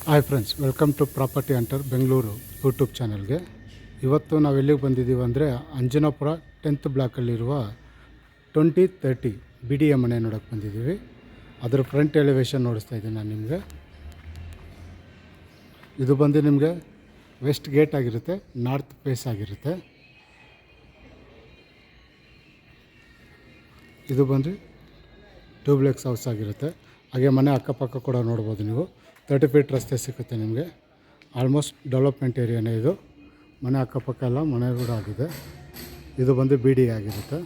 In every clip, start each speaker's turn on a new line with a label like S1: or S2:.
S1: Hi friends, welcome to property hunter Bengaluru YouTube ಚಾನಲ್ಗೆ. ಇವತ್ತು ನಾವು ಎಲ್ಲಿಗೆ ಬಂದಿದ್ದೀವಿ ಅಂದರೆ ಅಂಜನಾಪುರ 10th ಬ್ಲಾಕಲ್ಲಿರುವ 2030 ಬಿ ಡಿ ಎ ಮನೆ ನೋಡೋಕ್ಕೆ ಬಂದಿದ್ದೀವಿ. ಅದರ ಫ್ರಂಟ್ ಎಲಿವೇಶನ್ ನೋಡಿಸ್ತಾ ಇದ್ದೀನಿ ನಾನು ನಿಮಗೆ. ಇದು ಬಂದು ನಿಮಗೆ ವೆಸ್ಟ್ ಗೇಟ್ ಆಗಿರುತ್ತೆ, ನಾರ್ತ್ ಫೇಸ್ ಆಗಿರುತ್ತೆ. ಇದು ಬಂದು ಡೂಪ್ಲೆಕ್ಸ್ ಹೌಸ್ ಆಗಿರುತ್ತೆ. ಹಾಗೆ ಮನೆ ಅಕ್ಕಪಕ್ಕ ಕೂಡ ನೋಡ್ಬೋದು ನೀವು. 30 ಫೀಟ್ ರಸ್ತೆ ಸಿಗುತ್ತೆ ನಿಮಗೆ. ಆಲ್ಮೋಸ್ಟ್ ಡೆವಲಪ್ಮೆಂಟ್ ಏರಿಯಾನೇ ಇದು. ಮನೆ ಅಕ್ಕಪಕ್ಕ ಎಲ್ಲ ಮನೆ ಕೂಡ ಆಗಿದೆ. ಇದು ಬಂದು ಬಿ ಡಿ ಆಗಿರುತ್ತೆ.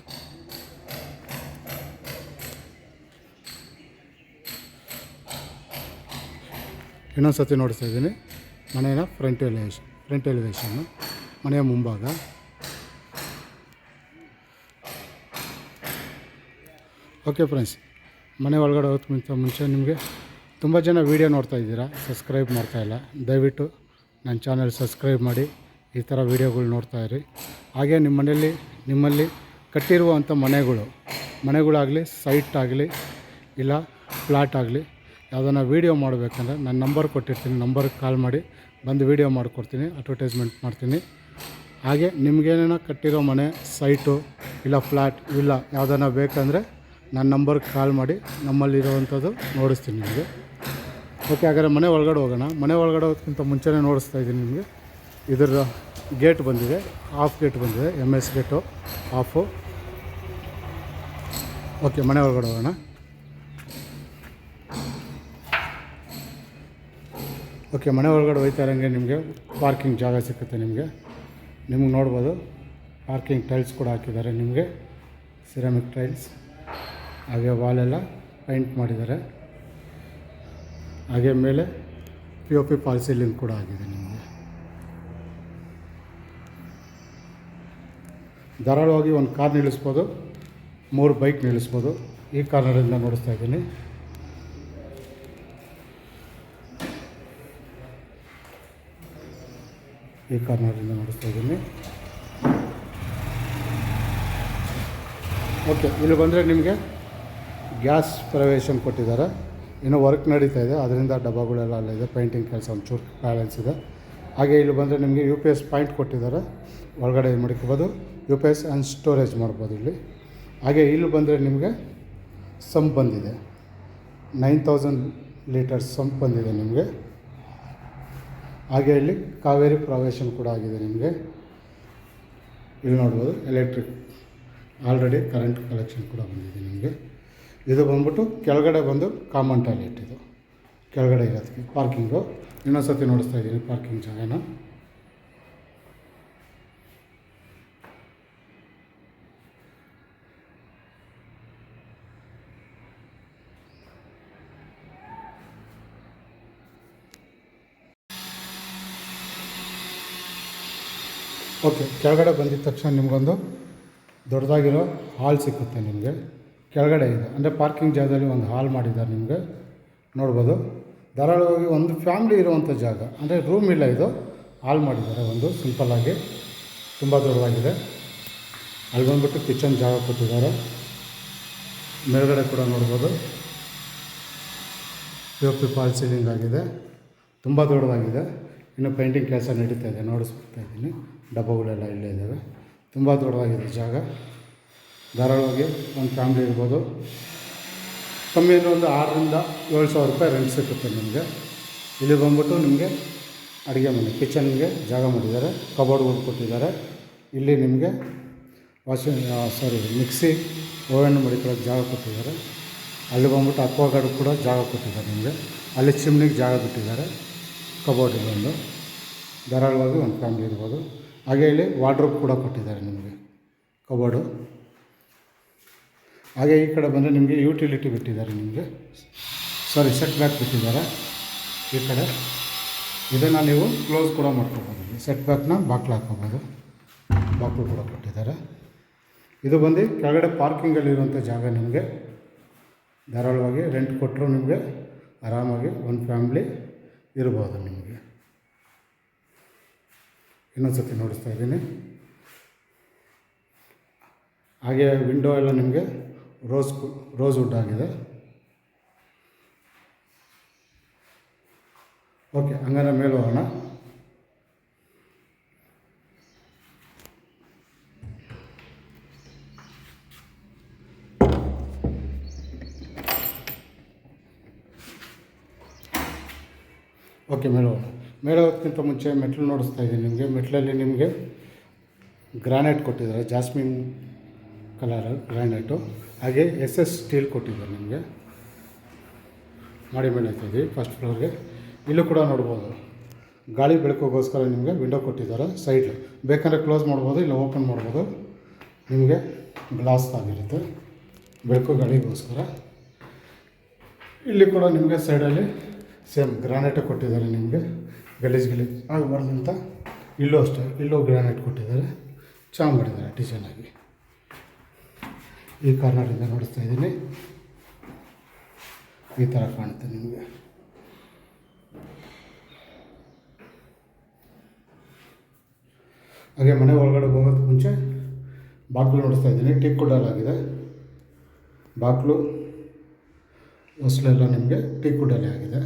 S1: ಇನ್ನೊಂದು ಸತಿ ನೋಡ್ತಾ ಇದ್ದೀನಿ ಮನೆಯ ಫ್ರಂಟ್ ಎಲಿವೇಶನ್ನು, ಮನೆಯ ಮುಂಭಾಗ. ಓಕೆ ಫ್ರೆಂಡ್ಸ್, ಮನೆ ಒಳಗಡೆ ಹೋಗೋದಕ್ಕಿಂತ ಮುಂಚೆ ನಿಮಗೆ ತುಂಬ ಜನ ವೀಡಿಯೋ ನೋಡ್ತಾ ಇದ್ದೀರಾ, ಸಬ್ಸ್ಕ್ರೈಬ್ ಮಾಡ್ತಾಯಿಲ್ಲ. ದಯವಿಟ್ಟು ನನ್ನ ಚಾನಲ್ ಸಬ್ಸ್ಕ್ರೈಬ್ ಮಾಡಿ ಈ ಥರ ವೀಡಿಯೋಗಳು ನೋಡ್ತಾಯಿರಿ. ಹಾಗೆ ನಿಮ್ಮಲ್ಲಿ ಕಟ್ಟಿರುವಂಥ ಮನೆಗಳಾಗಲಿ, ಸೈಟ್ ಆಗಲಿ, ಇಲ್ಲ ಫ್ಲ್ಯಾಟ್ ಆಗಲಿ, ಯಾವುದನ್ನ ವೀಡಿಯೋ ಮಾಡಬೇಕಂದ್ರೆ ನನ್ನ ನಂಬರ್ ಕೊಟ್ಟಿರ್ತೀನಿ. ನಂಬರ್ಗೆ ಕಾಲ್ ಮಾಡಿ ಬಂದು ವೀಡಿಯೋ ಮಾಡಿಕೊಡ್ತೀನಿ, ಅಡ್ವರ್ಟೈಸ್ಮೆಂಟ್ ಮಾಡ್ತೀನಿ. ಹಾಗೆ ನಿಮಗೇನೇನೋ ಕಟ್ಟಿರೋ ಮನೆ, ಸೈಟು, ಇಲ್ಲ ಫ್ಲ್ಯಾಟ್, ಇಲ್ಲ ಯಾವುದನ್ನ ಬೇಕಂದರೆ ನನ್ನ ನಂಬರ್ಗೆ ಕಾಲ್ ಮಾಡಿ ನಮ್ಮಲ್ಲಿರೋವಂಥದ್ದು ನೋಡಿಸ್ತೀನಿ ನಿಮಗೆ. ಓಕೆ, ಹಾಗಾದರೆ ಮನೆ ಒಳಗಡೆ ಹೋಗೋಣ. ಮನೆ ಒಳಗಡೆ ಹೋಗೋದಕ್ಕಿಂತ ಮುಂಚೆನೇ ನೋಡಿಸ್ತಾ ಇದ್ದೀನಿ ನಿಮಗೆ. ಇದರ ಗೇಟ್ ಬಂದಿದೆ, ಹಾಫ್ ಗೇಟ್ ಬಂದಿದೆ, MS ಗೇಟು ಹಾಫು. ಓಕೆ, ಮನೆ ಒಳಗಡೆ ಹೋಗೋಣ. ಓಕೆ, ಮನೆ ಒಳಗಡೆ ಹೋಗ್ತಾ ಇರೋಂಗೆ ನಿಮಗೆ ಪಾರ್ಕಿಂಗ್ ಜಾಗ ಸಿಗುತ್ತೆ. ನಿಮಗೆ ನೋಡ್ಬೋದು, ಪಾರ್ಕಿಂಗ್ ಟೈಲ್ಸ್ ಕೂಡ ಹಾಕಿದ್ದಾರೆ ನಿಮಗೆ, ಸಿರಾಮಿಕ್ ಟೈಲ್ಸ್. ಹಾಗೆ ವಾಲೆಲ್ಲ ಪೇಂಟ್ ಮಾಡಿದ್ದಾರೆ. ಹಾಗೆ ಮೇಲೆ POP ಫಾಲ್ ಸೀಲಿಂಗ್ ಕೂಡ ಆಗಿದೆ ನಿಮಗೆ. ಧಾರಾಳವಾಗಿ ಒಂದು ಕಾರ್ ನಿಲ್ಲಿಸ್ಬೋದು, 3 ಬೈಕ್ ನಿಲ್ಲಿಸ್ಬೋದು. ಈ ಕಾರ್ನರಿಂದ ನೋಡಿಸ್ತಾ ಇದ್ದೀನಿ. ಓಕೆ, ಇಲ್ಲಿ ಬಂದರೆ ನಿಮಗೆ ಗ್ಯಾಸ್ ಪ್ರವೇಶನ್ ಕೊಟ್ಟಿದ್ದಾರೆ. ಇನ್ನೂ ವರ್ಕ್ ನಡೀತಾ ಇದೆ, ಅದರಿಂದ ಡಬ್ಬಗಳೆಲ್ಲ ಅಲ್ಲಿದೆ. ಪೇಂಟಿಂಗ್ ಕೆಲಸ ಒಂಚೂರು ಬ್ಯಾಲೆನ್ಸ್ ಇದೆ. ಹಾಗೆ ಇಲ್ಲಿ ಬಂದರೆ ನಿಮಗೆ UPS ಪಾಯಿಂಟ್ ಕೊಟ್ಟಿದ್ದಾರೆ, ಒಳಗಡೆ ಮಡಿಕೋಬೋದು. UPS ಆ್ಯಂಡ್ ಸ್ಟೋರೇಜ್ ಮಾಡ್ಬೋದು ಇಲ್ಲಿ. ಹಾಗೆ ಇಲ್ಲಿ ಬಂದರೆ ನಿಮಗೆ ಸಂಪ್ ಬಂದಿದೆ, 9000 ಲೀಟರ್ಸ್ ಸಂಪ್ ಬಂದಿದೆ ನಿಮಗೆ. ಹಾಗೆ ಇಲ್ಲಿ ಕಾವೇರಿ ಪ್ರವೇಶನ್ ಕೂಡ ಆಗಿದೆ ನಿಮಗೆ. ಇಲ್ಲಿ ನೋಡ್ಬೋದು, ಎಲೆಕ್ಟ್ರಿಕ್ ಆಲ್ರೆಡಿ ಕರೆಂಟ್ ಕಲೆಕ್ಷನ್ ಕೂಡ ಬಂದಿದೆ ನಿಮಗೆ. ಇದು ಬಂದ್ಬಿಟ್ಟು ಕೆಳಗಡೆ ಬಂದು ಕಾಮನ್ ಟಾಯ್ಲೆಟ್, ಇದು ಕೆಳಗಡೆ ಇರೋದಕ್ಕೆ ಪಾರ್ಕಿಂಗು. ಇನ್ನೊಂದು ಸತಿ ನೋಡಿಸ್ತಾ ಇದ್ದೀನಿ ಪಾರ್ಕಿಂಗ್ ಜಾಗನ. ಓಕೆ, ಕೆಳಗಡೆ ಬಂದಿದ ತಕ್ಷಣ ನಿಮಗೊಂದು ದೊಡ್ಡದಾಗಿರೋ ಹಾಲ್ ಸಿಕ್ಕುತ್ತೆ ನಿಮಗೆ. ಕೆಳಗಡೆ ಇದೆ ಅಂದರೆ ಪಾರ್ಕಿಂಗ್ ಜಾಗದಲ್ಲಿ ಒಂದು ಹಾಲ್ ಮಾಡಿದ್ದಾರೆ ನಿಮಗೆ, ನೋಡ್ಬೋದು. ಧಾರಾಳವಾಗಿ ಒಂದು ಫ್ಯಾಮ್ಲಿ ಇರುವಂಥ ಜಾಗ, ಅಂದರೆ ರೂಮ್ ಇಲ್ಲ, ಇದು ಹಾಲ್ ಮಾಡಿದ್ದಾರೆ ಒಂದು ಸಿಂಪಲ್ಲಾಗಿ, ತುಂಬ ದೊಡ್ಡದಾಗಿದೆ. ಅಲ್ಲಿ ಬಂದ್ಬಿಟ್ಟು ಕಿಚನ್ ಜಾಗ ಕೊಟ್ಟಿದ್ದಾರೆ. ಮೇಲ್ಗಡೆ ಕೂಡ ನೋಡ್ಬೋದು, POP ಫಾಲ್ ಸೀಲಿಂಗ್ ಆಗಿದೆ, ತುಂಬ ದೊಡ್ಡದಾಗಿದೆ. ಇನ್ನು ಪೇಂಟಿಂಗ್ ಕೆಲಸ ನಡೀತಾ ಇದೆ, ನೋಡಿಸ್ತಾ ಇದ್ದೀನಿ. ಡಬ್ಬಗಳೆಲ್ಲ ಇಲ್ಲೇ ಇದ್ದಾವೆ. ತುಂಬ ದೊಡ್ಡದಾಗಿದೆ ಜಾಗ. ಧಾರಾಳವಾಗಿ ಒಂದು ಫ್ಯಾಮ್ಲಿ ಇರ್ಬೋದು. ಕಮ್ಮಿ ಅಂದರೆ ಒಂದು 6000 to 7000 ರೂಪಾಯಿ ರೆಂಟ್ ಸಿಗುತ್ತೆ ನಿಮಗೆ. ಇಲ್ಲಿ ಬಂದ್ಬಿಟ್ಟು ನಿಮಗೆ ಅಡುಗೆ ಮನೆ, ಕಿಚನ್ಗೆ ಜಾಗ ಮಾಡಿದ್ದಾರೆ, ಕಬೋರ್ಡ್ಗಳು ಕೊಟ್ಟಿದ್ದಾರೆ. ಇಲ್ಲಿ ನಿಮಗೆ ಮಿಕ್ಸಿ, ಓವೆನ್ ಮಡಿಕೊಳ್ಳೋಕ್ಕೆ ಜಾಗ ಕೊಟ್ಟಿದ್ದಾರೆ. ಅಲ್ಲಿ ಬಂದ್ಬಿಟ್ಟು ಅಕ್ವಾಗಾರ್ಡ್ ಕೂಡ ಜಾಗ ಕೊಟ್ಟಿದ್ದಾರೆ ನಿಮಗೆ. ಅಲ್ಲಿ ಚಿಮ್ನಿಗೆ ಜಾಗ ಬಿಟ್ಟಿದ್ದಾರೆ. ಕಬೋರ್ಡ್ ಒಂದು ಧಾರಾಳವಾಗಿ ಒಂದು ಫ್ಯಾಮ್ಲಿ ಇರ್ಬೋದು. ಹಾಗೆ ಇಲ್ಲಿ ವಾರ್ಡ್ರೋಬ್ ಕೂಡ ಕೊಟ್ಟಿದ್ದಾರೆ ನಿಮಗೆ, ಕಬೋರ್ಡು. ಹಾಗೆ ಈ ಕಡೆ ಬಂದರೆ ನಿಮಗೆ ಯುಟಿಲಿಟಿ ಬಿಟ್ಟಿದ್ದಾರೆ ನಿಮಗೆ, ಸೆಟ್ ಬ್ಯಾಕ್ ಬಿಟ್ಟಿದ್ದಾರೆ ಈ ಕಡೆ. ಇದನ್ನು ನೀವು ಕ್ಲೋಸ್ ಕೂಡ ಮಾಡ್ಕೋಬೋದು. ಸೆಟ್ ಬ್ಯಾಕ್ನ ಬಾಕ್ಲು ಹಾಕ್ಕೋಬೋದು, ಬಾಕ್ಲು ಕೂಡ ಕೊಟ್ಟಿದ್ದಾರೆ. ಇದು ಬಂದು ಕೆಳಗಡೆ ಪಾರ್ಕಿಂಗಲ್ಲಿರುವಂಥ ಜಾಗ. ನಿಮಗೆ ಧಾರಾಳವಾಗಿ ರೆಂಟ್ ಕೊಟ್ಟರು ನಿಮಗೆ ಆರಾಮಾಗಿ ಒಂದು ಫ್ಯಾಮ್ಲಿ ಇರ್ಬೋದು ನಿಮಗೆ. ಇನ್ನೊಂದು ಸತಿ ನೋಡಿಸ್ತಾ ಇದ್ದೀನಿ. ಹಾಗೆ ವಿಂಡೋ ಎಲ್ಲ ನಿಮಗೆ ರೋಸ್ ವುಡ್ ಆಗಿದೆ. ಓಕೆ, ಹಂಗಾರೆ ಮೇಲೆ ಹೋಗೋಣ. ಓಕೆ, ಮೇಲೆ ಹೋಗೋಣ. ಮೇಲೆ ಹೋಗೋದಕ್ಕಿಂತ ಮುಂಚೆ ಮೆಟ್ಲು ನೋಡಿಸ್ತಾ ಇದ್ದೀನಿ ನಿಮಗೆ. ಮೆಟ್ಲಲ್ಲಿ ನಿಮಗೆ ಗ್ರಾನೈಟ್ ಕೊಟ್ಟಿದ್ದಾರೆ, ಜಾಸ್ಮಿನ್ ಕಲರ್ ಗ್ರಾನೈಟು. ಹಾಗೆ SS ಸ್ಟೀಲ್ ಕೊಟ್ಟಿದ್ದಾರೆ ನಿಮಗೆ. ಮಾಡಿ ಮೇಲೆ ಹೋಗ್ತಾಯಿದ್ದೀವಿ ಫಸ್ಟ್ ಫ್ಲೋರ್ಗೆ. ಇಲ್ಲೂ ಕೂಡ ನೋಡ್ಬೋದು, ಗಾಳಿ ಬೆಳಕಿಗೋಸ್ಕರ ನಿಮಗೆ ವಿಂಡೋ ಕೊಟ್ಟಿದ್ದಾರೆ. ಸೈಡ್ ಬೇಕಂದರೆ ಕ್ಲೋಸ್ ಮಾಡ್ಬೋದು, ಇಲ್ಲ ಓಪನ್ ಮಾಡ್ಬೋದು. ನಿಮಗೆ ಗ್ಲಾಸ್ ಆಗಿರುತ್ತೆ ಬೆಳಕು ಗಾಳಿಗೋಸ್ಕರ. ಇಲ್ಲಿ ಕೂಡ ನಿಮಗೆ ಸೈಡಲ್ಲಿ ಸೇಮ್ ಗ್ರಾನೈಟ್ ಕೊಟ್ಟಿದ್ದಾರೆ ನಿಮಗೆ, ಗಲೀಜು ಆಗಬಾರ್ದು ಅಂತ. ಇಲ್ಲೂ ಅಷ್ಟೇ, ಇಲ್ಲೂ ಗ್ರಾನೈಟ್ ಕೊಟ್ಟಿದ್ದಾರೆ, ಚೆನ್ನಾಗಿ ಮಾಡಿದ್ದಾರೆ ಡಿಸೈನಾಗಿ. ಈ ಕಾರ್ನರಿಂದ ನೋಡಿಸ್ತಾ ಇದ್ದೀನಿ, ಈ ಥರ ಕಾಣುತ್ತೆ ನಿಮಗೆ. ಹಾಗೆ ಮನೆ ಒಳಗಡೆ ಹೋಗೋದಕ್ಕೆ ಮುಂಚೆ ಬಾಗಿಲು ನೋಡಿಸ್ತಾ ಇದ್ದೀನಿ. ಟೀಕ್ ವುಡ್ಡಲ್ಲಾಗಿದೆ ಬಾಗಿಲು, ಹೊಸಲೆಲ್ಲ ನಿಮಗೆ ಟೀಕ್ ವುಡ್ಡಲ್ಲೇ ಆಗಿದೆ.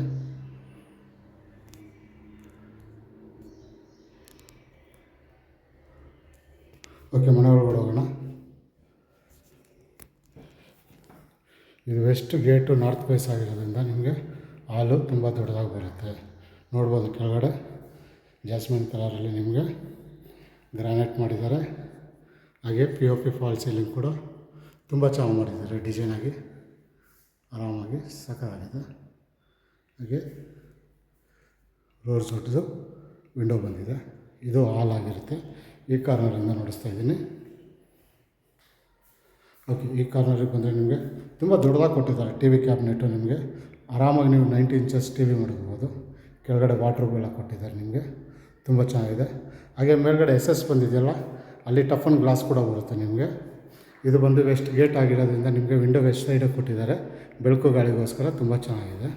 S1: ಓಕೆ, ಮನೆ ಒಳಗಡೆ ಹೋಗೋಣ. ಇದು ವೆಸ್ಟ್ ಗೇಟು ನಾರ್ತ್ ಫೇಸ್ ಆಗಿರೋದ್ರಿಂದ ನಿಮಗೆ ಹಾಲು ತುಂಬ ದೊಡ್ಡದಾಗಿ ಬರುತ್ತೆ. ನೋಡ್ಬೋದು ಕೆಳಗಡೆ ಜಾಸ್ಮಿನ್ ಕಲರಲ್ಲಿ ನಿಮಗೆ ಗ್ರಾನೈಟ್ ಮಾಡಿದ್ದಾರೆ. ಹಾಗೆ POP ಫಾಲ್ ಸೀಲಿಂಗ್ ಕೂಡ ತುಂಬ ಚೆನ್ನಾಗಿ ಮಾಡಿದ್ದಾರೆ, ಡಿಸೈನಾಗಿ ಆರಾಮಾಗಿ ಸಖತ್ತಾಗಿದೆ. ಹಾಗೆ ರೋಸ್ ದೊಡ್ಡದು ವಿಂಡೋ ಬಂದಿದೆ, ಇದು ಹಾಲ್ ಆಗಿರುತ್ತೆ. ಈ ಕಾರ್ನರಿಂದ ನೋಡಿಸ್ತಾ ಇದ್ದೀನಿ. ಓಕೆ, ಈ ಕಾರ್ನರಿಗೆ ಬಂದರೆ ನಿಮಗೆ ತುಂಬ ದೊಡ್ಡದಾಗಿ ಕೊಟ್ಟಿದ್ದಾರೆ. TV ಕ್ಯಾಬಿನೆಟು ನಿಮಗೆ ಆರಾಮಾಗಿ ನೀವು 90 ಇಂಚಸ್ TV ಮಾಡ್ಬೋದು. ಕೆಳಗಡೆ ವಾಟ್ರೂಬೆಲ್ಲ ಕೊಟ್ಟಿದ್ದಾರೆ ನಿಮಗೆ, ತುಂಬ ಚೆನ್ನಾಗಿದೆ. ಹಾಗೆ ಮೇಲ್ಗಡೆ SS ಬಂದಿದೆಯಲ್ಲ, ಅಲ್ಲಿ ಟಫನ್ ಗ್ಲಾಸ್ ಕೂಡ ಬರುತ್ತೆ ನಿಮಗೆ. ಇದು ಬಂದು ವೆಸ್ಟ್ ಗೇಟ್ ಆಗಿರೋದ್ರಿಂದ ನಿಮಗೆ ವಿಂಡೋ ವೆಸ್ಟ್ ಸೈಡಿಗೆ ಕೊಟ್ಟಿದ್ದಾರೆ, ಬೆಳಕು ಗಾಳಿಗೋಸ್ಕರ ತುಂಬ ಚೆನ್ನಾಗಿದೆ.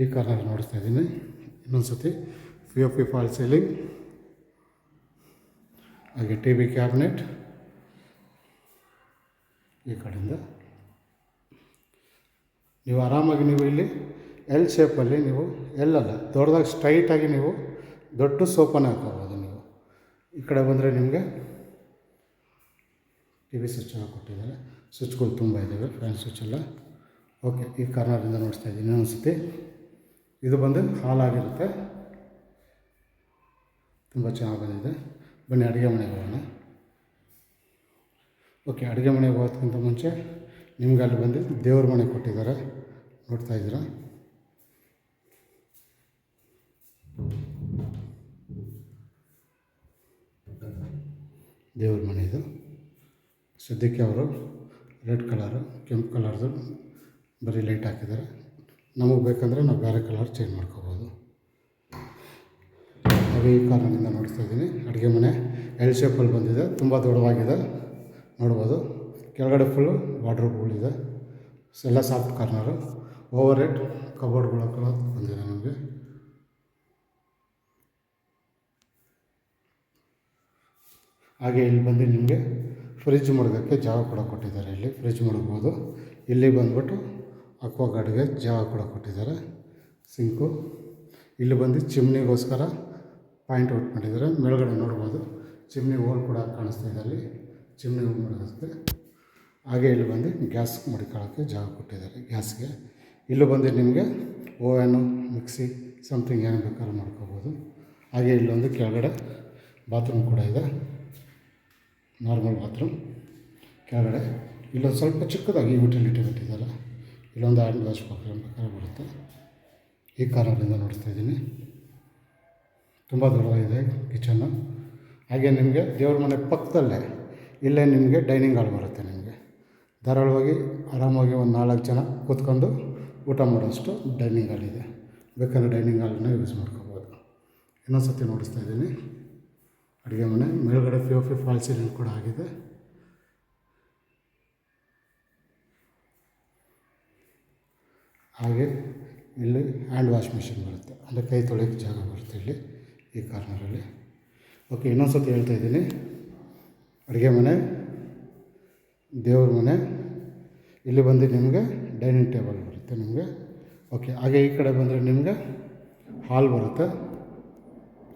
S1: ಈ ಕಾರ್ನರ್ ನೋಡಿಸ್ತಾ ಇದ್ದೀನಿ ಇನ್ನೊಂದು ಸತಿ. POP ಫಾಲ್ ಸೀಲಿಂಗ್, ಹಾಗೆ TV ಕ್ಯಾಬಿನೆಟ್ ಈ ಕಡೆಯಿಂದ. ನೀವು ಆರಾಮಾಗಿ ನೀವು ಇಲ್ಲಿ L ಶೇಪಲ್ಲಿ, ನೀವು L ಅಲ್ಲ ದೊಡ್ಡದಾಗಿ ಸ್ಟ್ರೈಟಾಗಿ ನೀವು ದೊಡ್ಡ ಸೋಫಾನೇ ಹಾಕೋಬೋದು. ನೀವು ಈ ಕಡೆ ಬಂದರೆ ನಿಮಗೆ TV ಸ್ವಿಚ್ ಕೊಟ್ಟಿದ್ದಾರೆ, ಸ್ವಿಚ್ಗಳು ತುಂಬ ಇದ್ದಾವೆ, ಫ್ಯಾನ್ ಸ್ವಿಚ್ ಎಲ್ಲ. ಓಕೆ, ಈ ಕಾರ್ನರಿಂದ ನೋಡಿಸ್ತಾ ಇದ್ದೀನಿ ಇನ್ನೊಂದು ಸತಿ. ಇದು ಬಂದು ಹಾಲ್ ಆಗಿರುತ್ತೆ, ತುಂಬ ಚೆನ್ನಾಗಿ ಬಂದಿದೆ. ಬನ್ನಿ ಅಡುಗೆ ಮನೆಗೆ ಹೋಗೋಣ. ಓಕೆ, ಅಡುಗೆ ಮನೆಗೆ ಹೋಗೋದಕ್ಕಿಂತ ಮುಂಚೆ ನಿಮ್ಗೆ ಅಲ್ಲಿ ಬಂದು ದೇವ್ರ ಮನೆ ಕೊಟ್ಟಿದ್ದಾರೆ, ನೋಡ್ತಾ ಇದ್ದೀರಾ. ದೇವ್ರ ಮನೆ ಇದು. ಸದ್ಯಕ್ಕೆ ಅವರು ರೆಡ್ ಕಲರು, ಕೆಂಪು ಕಲರ್ದು ಬರೀ ಲೈಟ್ ಹಾಕಿದ್ದಾರೆ. ನಮಗೆ ಬೇಕಂದರೆ ನಾವು ಬೇರೆ ಕಲರ್ ಚೇಂಜ್ ಮಾಡ್ಕೋಬೋದು. ಹಾಗೆ ಈ ಕಾರ್ನರಿಂದ ನೋಡ್ತಾ ಇದ್ದೀನಿ. ಅಡುಗೆ ಮನೆ L ಶೇಪಲ್ಲಿ ಬಂದಿದೆ, ತುಂಬ ದೊಡ್ಡವಾಗಿದೆ ನೋಡ್ಬೋದು. ಕೆಳಗಡೆ ಫುಲ್ಲು ವಾರ್ಡ್ರೋಬ್ಗಳಿದೆ, ಎಲ್ಲ ಸಾಫ್ಟ್ ಕಾರ್ನರು. ಓವರ್ ಹೆಡ್ ಕಬೋರ್ಡ್ಗಳ ಕೂಡ ಬಂದಿದೆ ನಮಗೆ. ಹಾಗೆ ಇಲ್ಲಿ ಬಂದು ನಿಮಗೆ ಫ್ರಿಜ್ ಮಡಗೋಕ್ಕೆ ಜಾಗ ಕೂಡ ಕೊಟ್ಟಿದ್ದಾರೆ. ಇಲ್ಲಿ ಫ್ರಿಜ್ ಮಡಗ್ಬೋದು. ಇಲ್ಲಿ ಬಂದ್ಬಿಟ್ಟು ಅಕ್ವಾಗಾರ್ಡ್ಗೆ ಜಾಗ ಕೂಡ ಕೊಟ್ಟಿದ್ದಾರೆ, ಸಿಂಕು. ಇಲ್ಲಿ ಬಂದು ಚಿಮ್ನಿಗೋಸ್ಕರ ಪಾಯಿಂಟ್ ಔಟ್ ಮಾಡಿದ್ದಾರೆ. ಮೇಲ್ಗಡೆ ನೋಡ್ಬೋದು ಚಿಮ್ನಿ ಹೋಲ್ ಕೂಡ ಕಾಣಿಸ್ತಾ ಇದೆ, ಅಲ್ಲಿ ಚಿಮ್ನಿ ಮಡಗೋಕ್ಕೆ. ಹಾಗೆ ಇಲ್ಲಿ ಬಂದು ಗ್ಯಾಸ್ ಮಡಿಕೊಳ್ಳೋಕ್ಕೆ ಜಾಗ ಕೊಟ್ಟಿದ್ದಾರೆ, ಗ್ಯಾಸ್ಗೆ. ಇಲ್ಲೂ ಬಂದು ನಿಮಗೆ ಓವೆನು, ಮಿಕ್ಸಿ, ಸಮಥಿಂಗ್ ಏನು ಬೇಕಾದ್ರೂ ಮಾಡ್ಕೋಬೋದು. ಹಾಗೆ ಇಲ್ಲೊಂದು ಕೆಳಗಡೆ ಬಾತ್ರೂಮ್ ಕೂಡ ಇದೆ, ನಾರ್ಮಲ್ ಬಾತ್ರೂಮ್. ಕೆಳಗಡೆ ಇಲ್ಲೊಂದು ಸ್ವಲ್ಪ ಚಿಕ್ಕದಾಗಿ ಯುಟಿಲಿಟಿ ಬಿಟ್ಟಿದ್ದಾರೆ. ಇಲ್ಲೊಂದು ಹ್ಯಾಂಡ್ ವಾಶ್ ಬೇಕಾದ್ರೆ ಬರುತ್ತೆ. ಈ ಕಾರ್ನರಿಂದ ನೋಡ್ತಾ ಇದ್ದೀನಿ, ತುಂಬ ದೊಡ್ಡದಾಗಿದೆ ಕಿಚನ್ನು. ಹಾಗೆ ನಿಮಗೆ ದೇವ್ರ ಮನೆ ಪಕ್ಕದಲ್ಲೇ ಇಲ್ಲೇ ನಿಮಗೆ ಡೈನಿಂಗ್ ಹಾಲ್ ಬರುತ್ತೆ. ನಿಮಗೆ ಧಾರಾಳವಾಗಿ ಆರಾಮಾಗಿ ಒಂದು 4 ಜನ ಕೂತ್ಕೊಂಡು ಊಟ ಮಾಡೋಷ್ಟು ಡೈನಿಂಗ್ ಹಾಲ್ ಇದೆ. ಬೇಕಾದ್ರೆ ಡೈನಿಂಗ್ ಹಾಲನ್ನ ಯೂಸ್ ಮಾಡ್ಕೋಬೋದು. ಇನ್ನೊಂದು ಸತಿ ನೋಡಿಸ್ತಾ ಇದ್ದೀನಿ ಅಡುಗೆ ಮನೆ. ಮೇಲ್ಗಡೆ POP ಫಾಲ್ ಸೀಲಿಂಗ್ ಕೂಡ ಆಗಿದೆ. ಹಾಗೆ ಇಲ್ಲಿ ಹ್ಯಾಂಡ್ ವಾಶ್ ಮಿಷಿನ್ ಬರುತ್ತೆ, ಅಂದರೆ ಕೈ ತೊಳೆಯೋಕ್ಕೆ ಜಾಗ ಬರುತ್ತೆ ಇಲ್ಲಿ ಈ ಕಾರ್ನರಲ್ಲಿ. ಓಕೆ, ಇನ್ನೊಂದು ಸತಿ ಹೇಳ್ತಾ ಇದ್ದೀನಿ, ಅಡುಗೆ ಮನೆ, ದೇವ್ರ ಮನೆ, ಇಲ್ಲಿ ಬಂದು ನಿಮಗೆ ಡೈನಿಂಗ್ ಟೇಬಲ್ ಬರುತ್ತೆ ನಿಮಗೆ. ಓಕೆ, ಹಾಗೆ ಈ ಕಡೆ ಬಂದರೆ ನಿಮಗೆ ಹಾಲ್ ಬರುತ್ತೆ.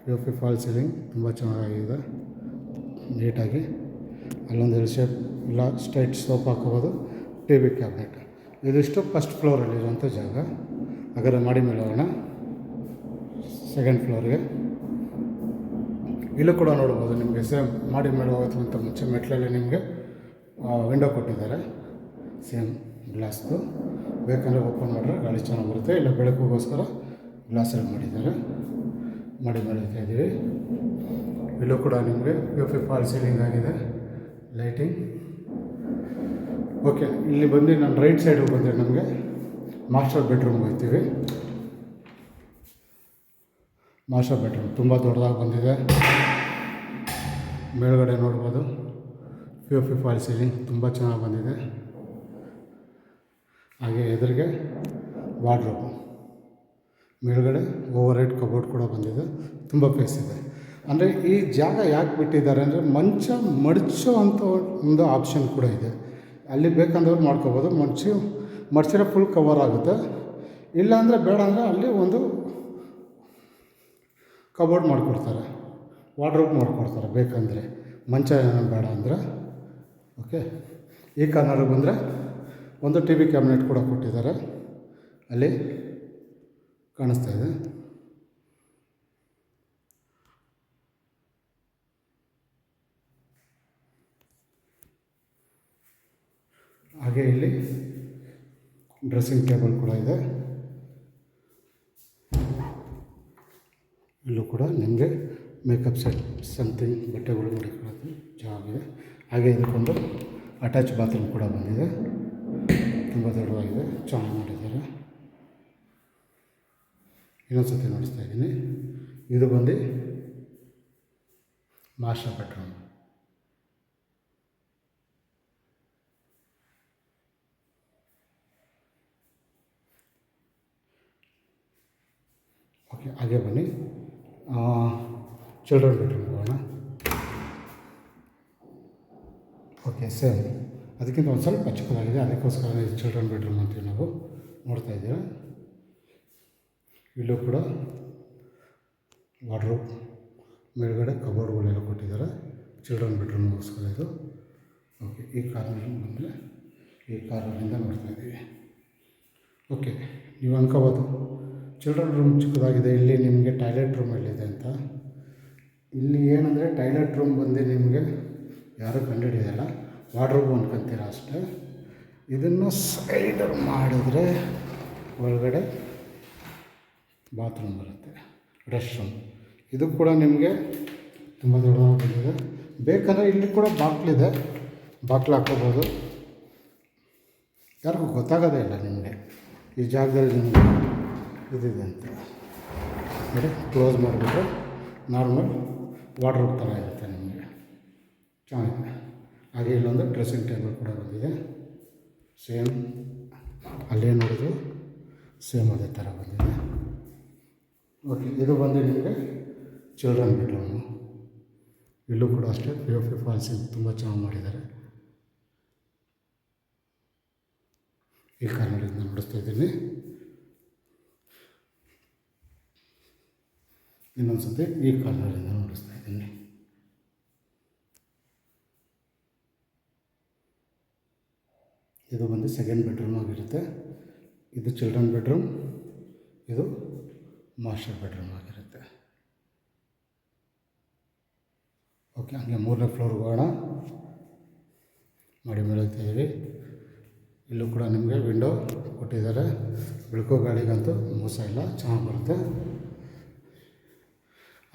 S1: P O P fall ceiling ತುಂಬ ಚೆನ್ನಾಗಿದೆ, ನೀಟಾಗಿ. ಅಲ್ಲೊಂದು ಎಲ್ ಶೇಪ್ ಇಲ್ಲ ಸ್ಟ್ರೈಟ್ ಸೋಪ್ ಹಾಕೋಬೋದು. ಟಿ ವಿ ಕ್ಯಾಬಿನೆಟ್ ಇದಿಷ್ಟು ಫಸ್ಟ್ ಫ್ಲೋರಲ್ಲಿರುವಂಥ ಜಾಗ. ಹಾಗಾದ್ರೆ ಮಾಡಿ ಮೇಲೆ ಹೋಗೋಣ ಸೆಕೆಂಡ್ ಫ್ಲೋರ್ಗೆ. ಇಲ್ಲೂ ಕೂಡ ನೋಡ್ಬೋದು ನಿಮಗೆ ಸೇಮ್ ಮಾಡಿ ಮೇಲೆ ಹೋಗೋದಕ್ಕಿಂತ ಮುಂಚೆ ಮೆಟ್ಲಲ್ಲಿ ನಿಮಗೆ ವಿಂಡೋ ಕೊಟ್ಟಿದ್ದಾರೆ, ಸೇಮ್ ಗ್ಲಾಸ್ದು. ಬೇಕಂದರೆ ಓಪನ್ ಮಾಡಿದ್ರೆ ಗಾಳಿ ಚೆನ್ನಾಗಿ ಬರುತ್ತೆ, ಇಲ್ಲ ಬೆಳಕಿಗೋಸ್ಕರ ಗ್ಲಾಸಲ್ಲಿ ಮಾಡಿದ್ದಾರೆ. ಮಾಡಿ ಮೇಲೆ ಹೋಗ್ತಾ ಇದ್ದೀವಿ. ಇಲ್ಲೂ ಕೂಡ ನಿಮಗೆ P O P fall ceiling ಆಗಿದೆ, ಲೈಟಿಂಗ್. ಓಕೆ, ಇಲ್ಲಿ ಬಂದು ನಾನು ರೈಟ್ ಸೈಡಿಗೆ ಬಂದರೆ ನಮಗೆ ಮಾಸ್ಟರ್ ಬೆಡ್ರೂಮ್ಗೆ ಹೋಗ್ತೀವಿ. ಮಾಸ್ಟರ್ ಬೆಡ್ರೂಮ್ ತುಂಬ ದೊಡ್ಡದಾಗಿ ಬಂದಿದೆ. ಮೇಲ್ಗಡೆ ನೋಡ್ಬೋದು P O P fall ceiling ತುಂಬ ಚೆನ್ನಾಗಿ ಬಂದಿದೆ. ಹಾಗೆ ಎದುರಿಗೆ ವಾರ್ಡ್ರೋಬ್, ಮೇಲ್ಗಡೆ ಓವರ್ ಹೆಡ್ ಕಬೋರ್ಡ್ ಕೂಡ ಬಂದಿದೆ. ತುಂಬ ಪ್ಲೇಸ್ ಇದೆ. ಅಂದರೆ ಈ ಜಾಗ ಯಾಕೆ ಬಿಟ್ಟಿದ್ದಾರೆ ಅಂದರೆ ಮಂಚ ಮಡಚೋ ಅಂಥ ಒಂದು ಆಪ್ಷನ್ ಕೂಡ ಇದೆ. ಅಲ್ಲಿ ಬೇಕಂದವ್ರು ಮಾಡ್ಕೋಬೋದು. ಮಡ್ಚಿರೋ ಫುಲ್ ಕವರ್ ಆಗುತ್ತೆ. ಇಲ್ಲಾಂದರೆ ಬೇಡ ಅಂದರೆ ಅಲ್ಲಿ ಒಂದು ಕಬೋರ್ಡ್ ಮಾಡಿಕೊಡ್ತಾರೆ, ವಾರ್ಡ್ರೋಬ್ ಮಾಡಿಕೊಡ್ತಾರೆ ಬೇಕಂದರೆ, ಮಂಚ ಏನೋ ಬೇಡ ಅಂದರೆ. ಓಕೆ, ಈ ಕಾರ್ನರ್ಗೆ ಬಂದರೆ ಒಂದು ಟಿ ವಿ ಕ್ಯಾಬಿನೆಟ್ ಕೂಡ ಕೊಟ್ಟಿದ್ದಾರೆ, ಅಲ್ಲಿ ಕಾಣಿಸ್ತಾ ಇದೆ. ಹಾಗೆ ಇಲ್ಲಿ ಡ್ರೆಸ್ಸಿಂಗ್ ಟೇಬಲ್ ಕೂಡ ಇದೆ. ಇಲ್ಲೂ ಕೂಡ ನಿಮಗೆ ಮೇಕಪ್ ಸೆಟ್ ಸಮಥಿಂಗ್ ಬಟ್ಟೆಗಳು ಮಡಿಕೊಳ್ಳೋದು ಚೆನ್ನಾಗಿದೆ. ಹಾಗೆ ಇದಕ್ಕೊಂದು ಅಟ್ಯಾಚ್ ಬಾತ್ರೂಮ್ ಕೂಡ ಬಂದಿದೆ, ತುಂಬ ದೊಡ್ಡದಾಗಿದೆ, ಚೆನ್ನಾಗಿ ಮಾಡಿದ್ದಾರೆ. ಇನ್ನೊಂದು ಸತಿ ನೋಡಿಸ್ತಾ ಇದ್ದೀನಿ. ಇದು ಬಂದು ಮಾಸ್ಟರ್ ಬೆಡ್ರೂಮ್. ಓಕೆ, ಹಾಗೆ ಬನ್ನಿ ಚಿಲ್ಡ್ರನ್ ಬೆಡ್ರೂಮ್ ಹೋಗೋಣ. ಓಕೆ, ಸೇಮ್ ಅದಕ್ಕಿಂತ ಒಂದು ಸ್ವಲ್ಪ ಚಿಕ್ಕದಾಗಿದೆ, ಅದಕ್ಕೋಸ್ಕರ ಇದು ಚಿಲ್ಡ್ರನ್ ಬೆಡ್ರೂಮ್ ಅಂತೀವಿ ನಾವು. ನೋಡ್ತಾ ಇದ್ದೀರಾ, ಇಲ್ಲೂ ಕೂಡ ವಾರ್ಡ್ರೋಬ್, ಮೇಲ್ಗಡೆ ಕಬೋರ್ಡ್ಗಳೆಲ್ಲ ಕೊಟ್ಟಿದ್ದಾರೆ, ಚಿಲ್ಡ್ರನ್ ಬೆಡ್ರೂಮ್ಗೋಸ್ಕರ ಇದು. ಓಕೆ, ಈ ಕಾರ್ನರ್ ಬಂದರೆ ಈ ಕಾರ್ನರಿಂದ ನೋಡ್ತಾ ಇದ್ದೀವಿ. ಓಕೆ, ನೀವು ಅನ್ಕೋಬೋದು ಚಿಲ್ಡ್ರನ್ ರೂಮ್ ಚಿಕ್ಕದಾಗಿದೆ, ಇಲ್ಲಿ ನಿಮಗೆ ಟಾಯ್ಲೆಟ್ ರೂಮ್ ಎಲ್ಲಿದೆ ಅಂತ. ಇಲ್ಲಿ ಏನಂದರೆ ಟಾಯ್ಲೆಟ್ ರೂಮ್ ಬಂದು ನಿಮಗೆ ಯಾರೂ ಕಂಡುಹಿಡಿಯೋಲ್ಲ, ವಾರ್ಡ್ರೋಬ್ ಅನ್ಕೊಂತೀರ ಅಷ್ಟೇ. ಇದನ್ನು ಸೈಡ್ ಮಾಡಿದ್ರೆ ಒಳಗಡೆ ಬಾತ್ರೂಮ್ ಬರುತ್ತೆ, ರೆಸ್ಟ್ ರೂಮ್. ಇದು ಕೂಡ ನಿಮಗೆ ತುಂಬ ದೊಡ್ಡದಾಗಿ ಬಂದಿದೆ. ಬೇಕಂದರೆ ಇಲ್ಲಿ ಕೂಡ ಬಾಗಿಲಿದೆ, ಬಾಗಿಲು ಹಾಕ್ಕೋಬೋದು. ಯಾರಿಗೂ ಗೊತ್ತಾಗೋದೇ ಇಲ್ಲ ನಿಮಗೆ ಈ ಜಾಗದಲ್ಲಿ ನಿಮಗೆ ಇದಿದೆ ಅಂತ. ನೋಡಿ, ಕ್ಲೋಸ್ ಮಾಡಿಬಿಟ್ರೆ ನಾರ್ಮಲ್ ವಾರ್ಡ್ರೋಬ್ ಥರ ಇರುತ್ತೆ ನಿಮಗೆ, ಚೆನ್ನಾಗಿದೆ. ಹಾಗೆ ಇಲ್ಲೊಂದು ಡ್ರೆಸ್ಸಿಂಗ್ ಟೇಬಲ್ ಕೂಡ ಬಂದಿದೆ, ಸೇಮ್ ಅಲ್ಲೇ ನೋಡಿದ್ರು ಸೇಮ್ ಅದೇ ಥರ ಬಂದಿದೆ. ಓಕೆ, ಇದು ಬಂದು ನಿಮಗೆ ಚಿಲ್ಡ್ರನ್ ಬೆಡ್ರೂಮು. ಇಲ್ಲೂ ಕೂಡ ಅಷ್ಟೇ ಪಿ ಒ ಪಿ ಫಾಲ್ಸಿಂಗ್ ತುಂಬ ಚೆನ್ನಾಗಿ ಮಾಡಿದ್ದಾರೆ. ಈ ಕಾರ್ನರಿಂದ ನೋಡಿಸ್ತಾ ಇದ್ದೀನಿ. ಇನ್ನೊಂದು ಸತಿ ಈ ಕಾರ್ನರಿಂದ ನೋಡಿಸ್ತಾ ಇದ್ದೀನಿ. ಇದು ಬಂದು ಸೆಕೆಂಡ್ ಬೆಡ್ರೂಮ್ ಆಗಿರುತ್ತೆ. ಇದು ಚಿಲ್ಡ್ರನ್ ಬೆಡ್ರೂಮ್, ಇದು ಮಾಸ್ಟರ್ ಬೆಡ್ರೂಮ್ ಆಗಿರುತ್ತೆ. ಓಕೆ, ಹಂಗೆ ಮೂರನೇ ಫ್ಲೋರ್ಗೆ ಹೋಗೋಣ. ಮಾಡಿ ಮೇಲೆ ಹೋಗ್ತಾಯಿದ್ದೀವಿ. ಇಲ್ಲೂ ಕೂಡ ನಿಮಗೆ ವಿಂಡೋ ಕೊಟ್ಟಿದ್ದಾರೆ, ಬೆಳಕು ಗಾಳಿಗಂತೂ ಮೋಸ ಇಲ್ಲ, ಚೆನ್ನಾಗಿ ಬರುತ್ತೆ.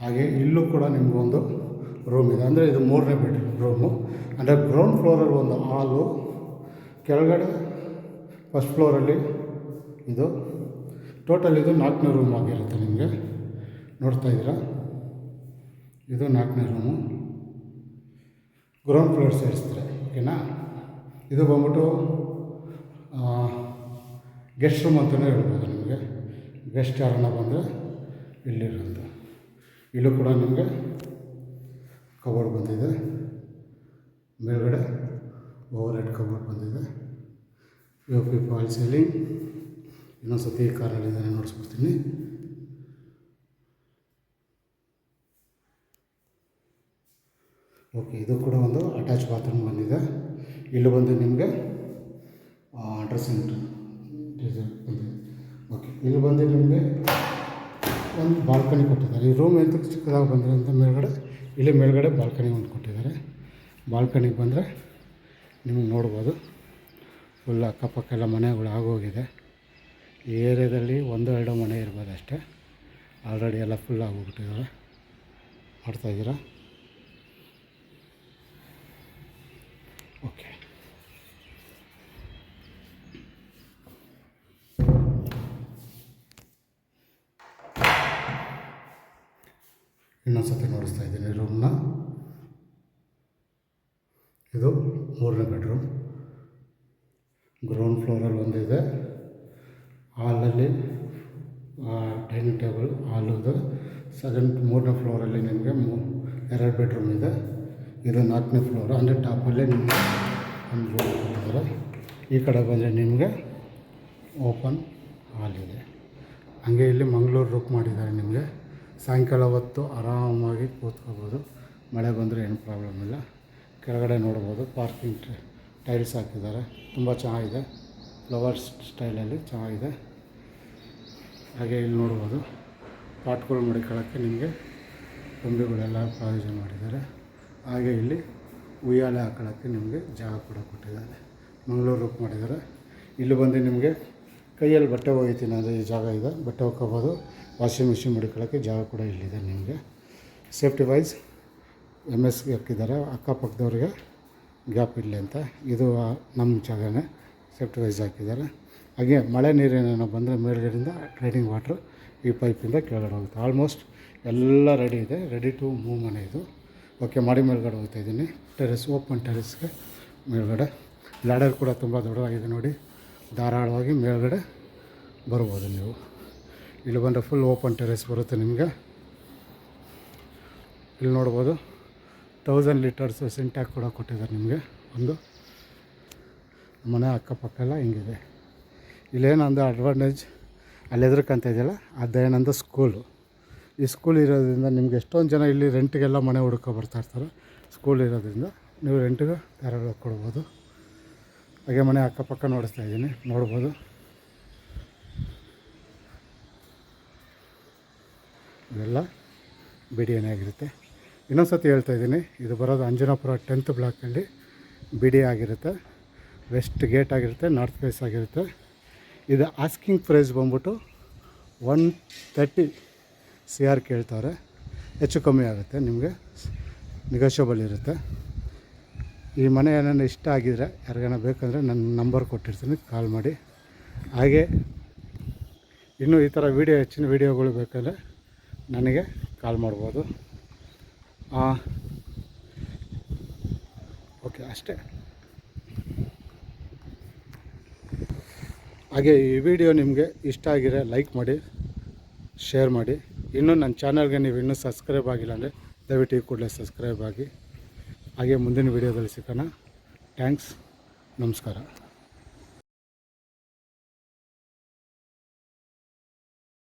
S1: ಹಾಗೆ ಇಲ್ಲೂ ಕೂಡ ನಿಮಗೊಂದು ರೂಮ್ ಇದೆ, ಅಂದರೆ ಇದು ಮೂರನೇ ರೂಮು. ಅಂದರೆ ಗ್ರೌಂಡ್ ಫ್ಲೋರಲ್ಲಿ ಒಂದು ಹಾಲು, ಕೆಳಗಡೆ ಫಸ್ಟ್ ಫ್ಲೋರಲ್ಲಿ ಇದು. ಟೋಟಲ್ ಇದು 4ನೇ ರೂಮ್ ಆಗಿರುತ್ತೆ ನಿಮಗೆ. ನೋಡ್ತಾ ಇದ್ದೀರಾ, ಇದು 4ನೇ ರೂಮು. ಗ್ರೌಂಡ್ ಫ್ಲೋರ್ ಸೇರಿಸ್ತಾರೆ, ಓಕೆನಾ. ಇದು ಬಂದ್ಬಿಟ್ಟು ಗೆಸ್ಟ್ ರೂಮ್ ಅಂತಲೇ ಹೇಳ್ಬೋದು ನಿಮಗೆ. ಗೆಸ್ಟ್ ಯಾರನ್ನ ಬಂದರೆ ಇಲ್ಲಿರೋದು. ಇಲ್ಲೂ ಕೂಡ ನಿಮಗೆ ಕಬೋರ್ಡ್ ಬಂದಿದೆ, ಮೇಲ್ಗಡೆ ಓವರ್ ಹೆಡ್ ಕಬೋರ್ಡ್ ಬಂದಿದೆ. P O P fall ceiling. ಇನ್ನೊಂದು ಸತಿ ಕಾರ್ನಲ್ಲಿಂದ ನೋಡಿಸ್ಬಿಡ್ತೀನಿ. ಓಕೆ, ಇದು ಕೂಡ ಒಂದು ಅಟ್ಯಾಚ್ ಬಾತ್ರೂಮ್ ಬಂದಿದೆ. ಇಲ್ಲಿ ಬಂದು ನಿಮಗೆ ಡ್ರೆಸ್ಸಿಂಗ್ ಇದು ಬಂದಿದೆ. ಓಕೆ, ಇಲ್ಲಿ ಬಂದು ನಿಮಗೆ ಒಂದು ಬಾಲ್ಕನಿ ಕೊಟ್ಟಿದ್ದಾರೆ. ಈ ರೂಮ್ ಎಂತಕ್ಕೆ ಚಿಕ್ಕದಾಗಿ ಬಂದರೆ ಅಂತ ಇಲ್ಲಿ ಮೇಲ್ಗಡೆ ಬಾಲ್ಕನಿ ಒಂದು ಕೊಟ್ಟಿದ್ದಾರೆ. ಬಾಲ್ಕನಿಗೆ ಬಂದರೆ ನಿಮಗೆ ನೋಡ್ಬೋದು ಫುಲ್ ಅಕ್ಕಪಕ್ಕ ಎಲ್ಲ ಮನೆಗಳು ಆಗೋಗಿದೆ. ಈ ಏರಿಯಾದಲ್ಲಿ 1-2 ಮನೆ ಇರ್ಬೋದು ಅಷ್ಟೇ. ಆಲ್ರೆಡಿ ಎಲ್ಲ ಫುಲ್ ಆಗೋಗ್ಬಿಟ್ಟಿದ್ದಾವೆ. ಮಾಡ್ತಾಯಿದ್ದೀರಾ? ಓಕೆ, ಇನ್ನೊಂದು ಸತಿ ನೋಡಿಸ್ತಾ ಇದ್ದೀನಿ ರೂಮ್ನ. ಇದು 3ನೇ ಬೆಡ್ರೂಮ್. ಗ್ರೌಂಡ್ ಫ್ಲೋರಲ್ಲಿ ಒಂದಿದೆ. ಹಾಲಲ್ಲಿ ಡೈನಿಂಗ್ ಟೇಬಲ್ ಹಾಲುದು. 3ನೇ ಫ್ಲೋರಲ್ಲಿ ನಿಮಗೆ 2 ಬೆಡ್ರೂಮ್ ಇದೆ. ಇದು 4ನೇ ಫ್ಲೋರು, ಅಂದರೆ ಟಾಪಲ್ಲೇ ನಿಮಗೆ ಒಂದು ರೂಮ್ ಕೊಟ್ಟಿದ್ದಾರೆ. ಈ ಕಡೆ ಬಂದರೆ ನಿಮಗೆ ಓಪನ್ ಹಾಲ್ ಇದೆ. ಹಾಗೆ ಇಲ್ಲಿ ಮಂಗಳೂರು ರುಕ್ ಮಾಡಿದ್ದಾರೆ. ನಿಮಗೆ ಸಾಯಂಕಾಲ ಹೊತ್ತು ಆರಾಮಾಗಿ ಕೂತ್ಕೋಬೋದು. ಮಳೆ ಬಂದರೆ ಏನು ಪ್ರಾಬ್ಲಮ್ ಇಲ್ಲ. ಕೆಳಗಡೆ ನೋಡ್ಬೋದು ಪಾರ್ಕಿಂಗ್ ಟೈಲ್ಸ್ ಹಾಕಿದ್ದಾರೆ. ತುಂಬ ಚೆನ್ನಾಗಿದೆ, ಫ್ಲವರ್ಸ್ ಸ್ಟೈಲಲ್ಲಿ ಚೆನ್ನಾಗಿದೆ. ಹಾಗೆ ಇಲ್ಲಿ ನೋಡ್ಬೋದು ಪಾಟ್ಗಳು ಮಡಿಕೊಳ್ಳೋಕ್ಕೆ ನಿಮಗೆ ಕೊಂಬೆಗಳೆಲ್ಲ ಪ್ರಾವಿಷನ್ ಮಾಡಿದ್ದಾರೆ. ಹಾಗೆ ಇಲ್ಲಿ ಉಯ್ಯಾಲೆ ಹಾಕೊಳ್ಳೋಕ್ಕೆ ನಿಮಗೆ ಜಾಗ ಕೂಡ ಕೊಟ್ಟಿದ್ದಾರೆ. ಮಂಗಳೂರು ರುಕ್ ಮಾಡಿದ್ದಾರೆ. ಇಲ್ಲಿ ಬಂದು ನಿಮಗೆ ಕೈಯಲ್ಲಿ ಬಟ್ಟೆ ಒಗಿತೀನಿ ಅಂದರೆ ಈ ಜಾಗ ಇದೆ, ಬಟ್ಟೆ ಒಗ್ಕೋಬೋದು. ವಾಷಿಂಗ್ ಮಿಷಿನ್ ಮಡಿಕೊಳ್ಳೋಕ್ಕೆ ಜಾಗ ಕೂಡ ಇಲ್ಲಿದೆ. ನಿಮಗೆ ಸೇಫ್ಟಿ ವೈಸ್ MSಗೆ ಹಾಕಿದ್ದಾರೆ, ಅಕ್ಕಪಕ್ಕದವ್ರಿಗೆ ಗ್ಯಾಪ್ ಇರಲಿ ಅಂತ. ಇದು ನಮ್ಮ ಜಾಗನೇ ಸೇಫ್ಟಿ ವೈಸ್ ಹಾಕಿದ್ದಾರೆ. ಹಾಗೆ ಮಳೆ ನೀರೇನೋ ಬಂದರೆ ಮೇಲ್ಗಡೆಯಿಂದ ಡ್ರೈನಿಂಗ್ ವಾಟ್ರು ಈ ಪೈಪಿಂದ ಕೆಳಗಡೆ ಹೋಗುತ್ತೆ. ಆಲ್ಮೋಸ್ಟ್ ಎಲ್ಲ ರೆಡಿ ಇದೆ, ರೆಡಿ ಟು ಮೂವ್ ಮನೆ ಇದು. ಓಕೆ, ಮಾಡಿ ಮೇಲ್ಗಡೆ ಹೋಗ್ತಾಯಿದ್ದೀನಿ. ಟೆರೆಸ್, ಓಪನ್ ಟೆರೆಸ್ಗೆ ಮೇಲ್ಗಡೆ ಲ್ಯಾಡರ್ ಕೂಡ ತುಂಬ ದೊಡ್ಡದಾಗಿದೆ ನೋಡಿ. ಧಾರಾಳವಾಗಿ ಮೇಲ್ಗಡೆ ಬರ್ಬೋದು ನೀವು. ಇಲ್ಲಿ ಬಂದರೆ ಫುಲ್ ಓಪನ್ ಟೆರೆಸ್ ಬರುತ್ತೆ ನಿಮಗೆ. ಇಲ್ಲಿ ನೋಡ್ಬೋದು 1000 ಲೀಟರ್ಸು ಸಿಂಟ್ಯಾಕ್ ಕೂಡ ಕೊಟ್ಟಿದ್ದಾರೆ ನಿಮಗೆ. ಒಂದು ಮನೆ ಅಕ್ಕಪಕ್ಕ ಎಲ್ಲ ಹಿಂಗಿದೆ. ಇಲ್ಲೇನಂದು ಅಡ್ವಾಂಟೇಜ್ ಅಲ್ಲಿ ಎದುರ್ಕಂತ ಇದೆಯಲ್ಲ, ಅದೇನಂದು ಸ್ಕೂಲು. ಈ ಸ್ಕೂಲ್ ಇರೋದ್ರಿಂದ ನಿಮ್ಗೆ ಎಷ್ಟೊಂದು ಜನ ಇಲ್ಲಿ ರೆಂಟಿಗೆಲ್ಲ ಮನೆ ಹುಡ್ಕೊ ಬರ್ತಾಯಿರ್ತಾರೆ. ಸ್ಕೂಲ್ ಇರೋದ್ರಿಂದ ನೀವು ರೆಂಟಿಗೆ ಧಾರಾಳವಾಗಿ ಕೊಡ್ಬೋದು. ಹಾಗೆ ಮನೆ ಅಕ್ಕಪಕ್ಕ ನೋಡಿಸ್ತಾ ಇದ್ದೀನಿ, ನೋಡ್ಬೋದು. ಇವೆಲ್ಲ BDN ಆಗಿರುತ್ತೆ. ಇನ್ನೊಂದು ಸತಿ ಹೇಳ್ತಾಯಿದ್ದೀನಿ, ಇದು ಬರೋದು ಅಂಜನಾಪುರ 10th ಬ್ಲಾಕಲ್ಲಿ BD ಆಗಿರುತ್ತೆ. ವೆಸ್ಟ್ ಗೇಟ್ ಆಗಿರುತ್ತೆ, ನಾರ್ತ್ ಫೇಸ್ ಆಗಿರುತ್ತೆ. ಇದು ಆಸ್ಕಿಂಗ್ ಪ್ರೈಸ್ ಬಂದ್ಬಿಟ್ಟು 130 CR ಕೇಳ್ತಾರೆ. ಹೆಚ್ಚು ಕಮ್ಮಿ ಆಗುತ್ತೆ, ನಿಮಗೆ ನೆಗೋಷಿಯಬಲ್ ಇರುತ್ತೆ. ಈ ಮನೆ ಏನಾರು ಇಷ್ಟ ಆಗಿದರೆ ಯಾರಿಗಾನ ಬೇಕಂದರೆ ನನ್ನ ನಂಬರ್ ಕೊಟ್ಟಿರ್ತೀನಿ, ಕಾಲ್ ಮಾಡಿ. ಹಾಗೆ ಇನ್ನೂ ಈ ಥರ ಹೆಚ್ಚಿನ ವೀಡಿಯೋಗಳು ಬೇಕಂದರೆ ನನಗೆ ಕಾಲ್ ಮಾಡ್ಬೋದು. ಓಕೆ, ಅಷ್ಟೇ. ಹಾಗೆ ಈ ವಿಡಿಯೋ ನಿಮಗೆ ಇಷ್ಟ ಆಗಿದ್ರೆ ಲೈಕ್ ಮಾಡಿ, ಶೇರ್ ಮಾಡಿ. ಇನ್ನೂ ನನ್ನ ಚಾನಲ್ಗೆ ನೀವು ಇನ್ನೂ ಸಬ್ಸ್ಕ್ರೈಬ್ ಆಗಿಲ್ಲ ಅಂದರೆ ದಯವಿಟ್ಟು ಈ ಕೂಡಲೇ ಸಬ್ಸ್ಕ್ರೈಬ್ ಆಗಿ. ಹಾಗೆ ಮುಂದಿನ ವೀಡಿಯೋದಲ್ಲಿ ಸಿಗೋಣ. ಥ್ಯಾಂಕ್ಸ್, ನಮಸ್ಕಾರ.